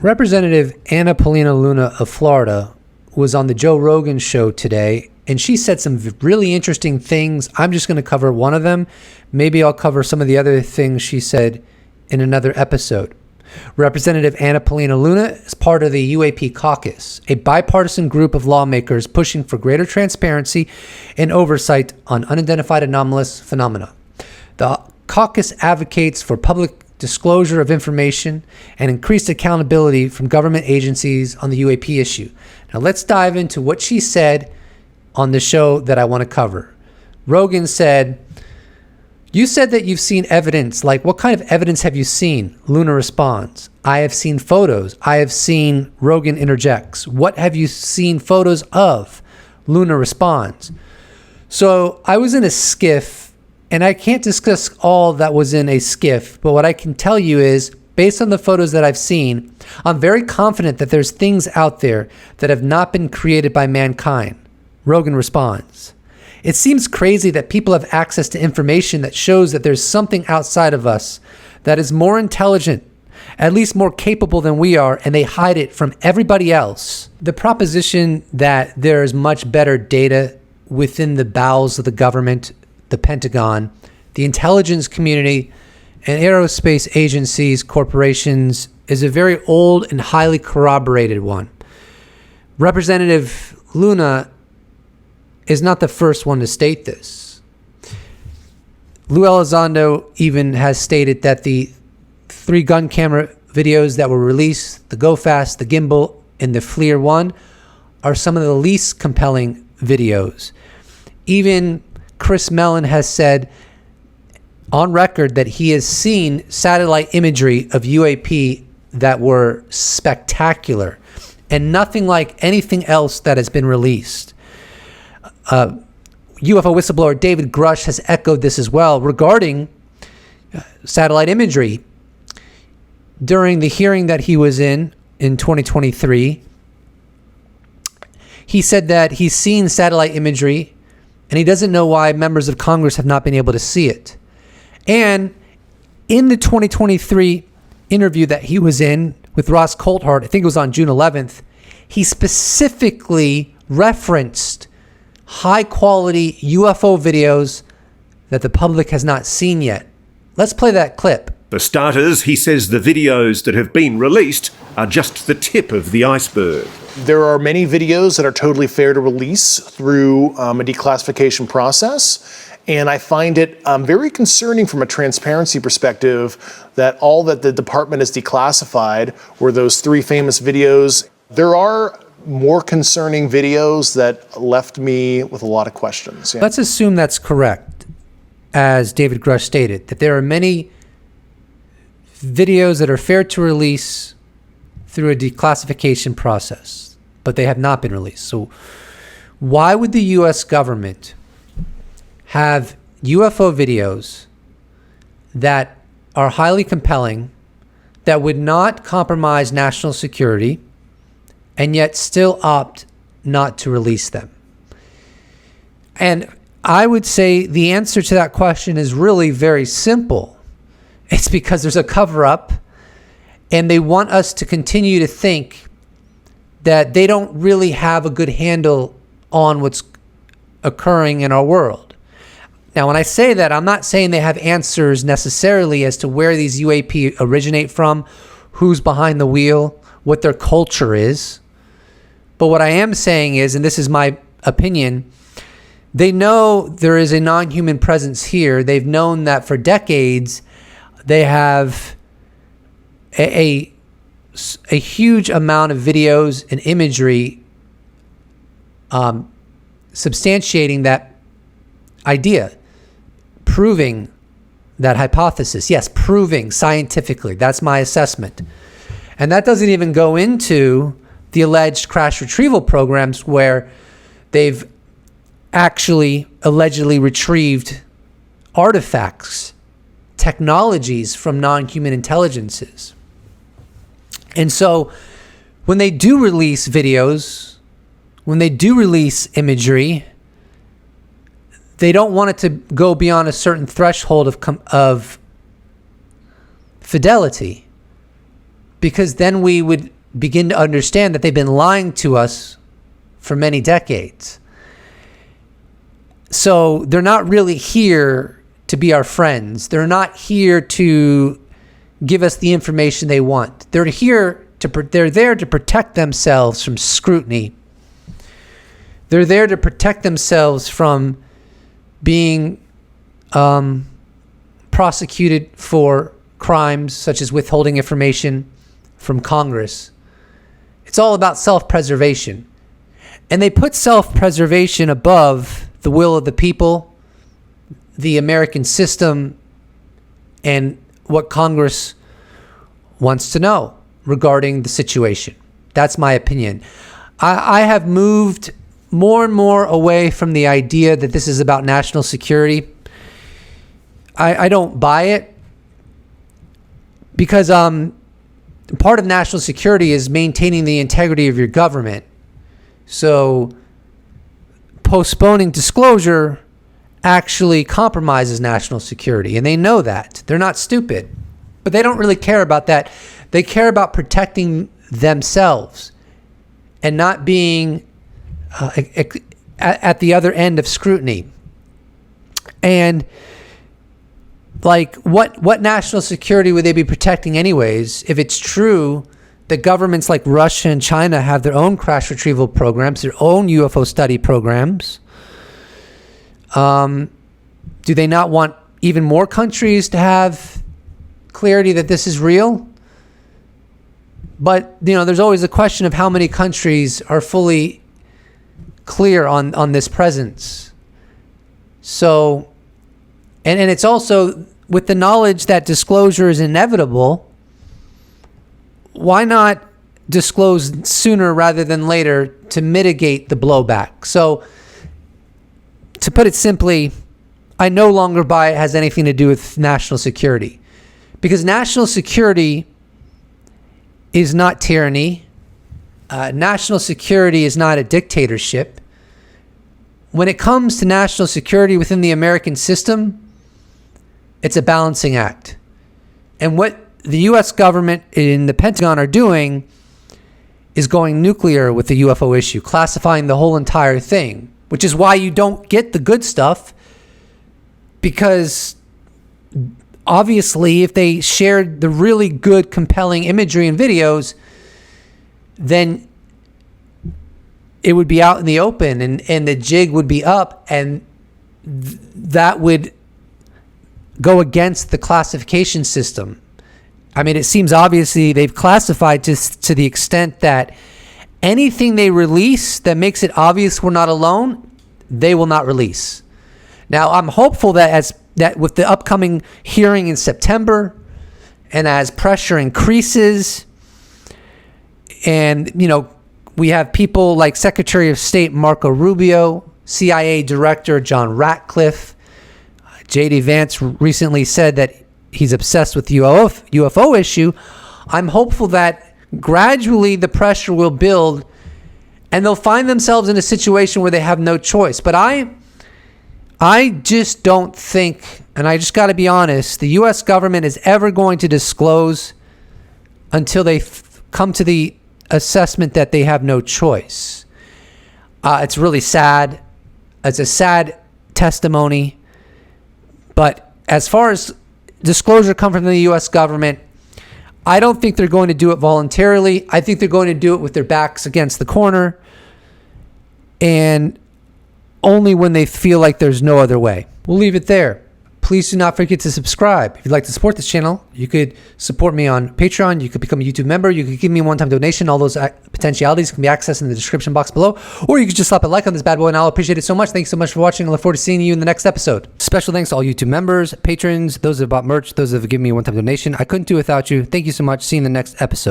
Representative Anna Paulina Luna of Florida was on the Joe Rogan show today, and she said some really interesting things. I'm just going to cover one of them. Maybe I'll cover some of the other things she said in another episode. Representative Anna Paulina Luna is part of the UAP caucus, a bipartisan group of lawmakers pushing for greater transparency and oversight on unidentified anomalous phenomena. The caucus advocates for public disclosure of information and increased accountability from government agencies on the UAP issue. Now let's dive into what she said on the show that I want to cover. Rogan said, "You said that you've seen evidence. Like, what kind of evidence have you seen?" Luna responds, "I have seen photos. I have seen." Rogan interjects, "What have you seen photos of?" Luna responds, "So I was in a skiff, and I can't discuss all that was in a skiff, but what I can tell you is, based on the photos that I've seen, I'm very confident that there's things out there that have not been created by mankind." Rogan responds, "It seems crazy that people have access to information that shows that there's something outside of us that is more intelligent, at least more capable than we are, and they hide it from everybody else." The proposition that there is much better data within the bowels of the government, the Pentagon, the intelligence community, and aerospace agencies, corporations, is a very old and highly corroborated one. Representative Luna is not the first one to state this. Lou Elizondo even has stated that the 3 gun camera videos that were released, the Go Fast, the Gimbal, and the FLIR 1, are some of the least compelling videos. Even Chris Mellon has said on record that he has seen satellite imagery of UAP that were spectacular and nothing like anything else that has been released. UFO whistleblower David Grush has echoed this as well regarding satellite imagery. During the hearing that he was in 2023, he said that he's seen satellite imagery and he doesn't know why members of Congress have not been able to see it. And in the 2023 interview that he was in with Ross Coulthart, I think it was on June 11th, he specifically referenced high-quality UFO videos that the public has not seen yet. Let's play that clip. For starters, he says the videos that have been released are just the tip of the iceberg. There are many videos that are totally fair to release through a declassification process. And I find it very concerning from a transparency perspective that all that the department has declassified were those 3 famous videos. There are more concerning videos that left me with a lot of questions. Yeah. Let's assume that's correct, as David Grush stated, that there are many videos that are fair to release through a declassification process, but they have not been released. So why would the U.S. government have UFO videos that are highly compelling, that would not compromise national security, and yet still opt not to release them? And I would say the answer to that question is really very simple. It's because there's a cover-up, and they want us to continue to think that they don't really have a good handle on what's occurring in our world. Now, when I say that, I'm not saying they have answers necessarily as to where these UAP originate from, who's behind the wheel, what their culture is. But what I am saying is, and this is my opinion, they know there is a non-human presence here. They've known that for decades. They have a huge amount of videos and imagery substantiating that idea, proving that hypothesis. Yes, proving scientifically. That's my assessment. And that doesn't even go into the alleged crash retrieval programs where they've actually allegedly retrieved artifacts, technologies from non-human intelligences. And so when they do release videos, when they do release imagery, they don't want it to go beyond a certain threshold of fidelity. because then we would begin to understand that they've been lying to us for many decades. So they're not really here to be our friends. They're not here to give us the information they want. They're there to protect themselves from scrutiny. They're there to protect themselves from being prosecuted for crimes such as withholding information from Congress. It's all about self-preservation. And they put self-preservation above the will of the people, the American system, and what Congress wants to know regarding the situation. That's my opinion. I have moved more and more away from the idea that this is about national security. I don't buy it, because part of national security is maintaining the integrity of your government. So postponing disclosure actually compromises national security, and they know that. They're not stupid, but they don't really care about that. They care about protecting themselves and not being at the other end of scrutiny. And like, what national security would they be protecting anyways if it's true that governments like Russia and China have their own crash retrieval programs, their own UFO study programs? Do they not want even more countries to have clarity that this is real? But, there's always a question of how many countries are fully clear on this presence. So, and it's also with the knowledge that disclosure is inevitable, why not disclose sooner rather than later to mitigate the blowback? So, to put it simply, I no longer buy it has anything to do with national security, because national security is not tyranny. National security is not a dictatorship. When it comes to national security within the American system, it's a balancing act. And what the U.S. government and the Pentagon are doing is going nuclear with the UFO issue, classifying the whole entire thing, which is why you don't get the good stuff, because obviously if they shared the really good, compelling imagery and videos, then it would be out in the open, and the jig would be up, and that would go against the classification system. I mean, it seems obviously they've classified to the extent that anything they release that makes it obvious we're not alone, they will not release. Now, I'm hopeful that with the upcoming hearing in September, and as pressure increases, and we have people like Secretary of State Marco Rubio, CIA Director John Ratcliffe, J.D. Vance recently said that he's obsessed with the UFO issue. I'm hopeful that gradually the pressure will build and they'll find themselves in a situation where they have no choice. But I just don't think, and I just got to be honest, the U.S. government is ever going to disclose until they come to the assessment that they have no choice. It's really sad. It's a sad testimony. But as far as disclosure coming from the U.S. government, I don't think they're going to do it voluntarily. I think they're going to do it with their backs against the corner, and only when they feel like there's no other way. We'll leave it there. Please do not forget to subscribe. If you'd like to support this channel, you could support me on Patreon. You could become a YouTube member. You could give me a one-time donation. All those potentialities can be accessed in the description box below. Or you could just slap a like on this bad boy, and I'll appreciate it so much. Thanks so much for watching. I look forward to seeing you in the next episode. Special thanks to all YouTube members, patrons, those that have bought merch, those that have given me a one-time donation. I couldn't do it without you. Thank you so much. See you in the next episode.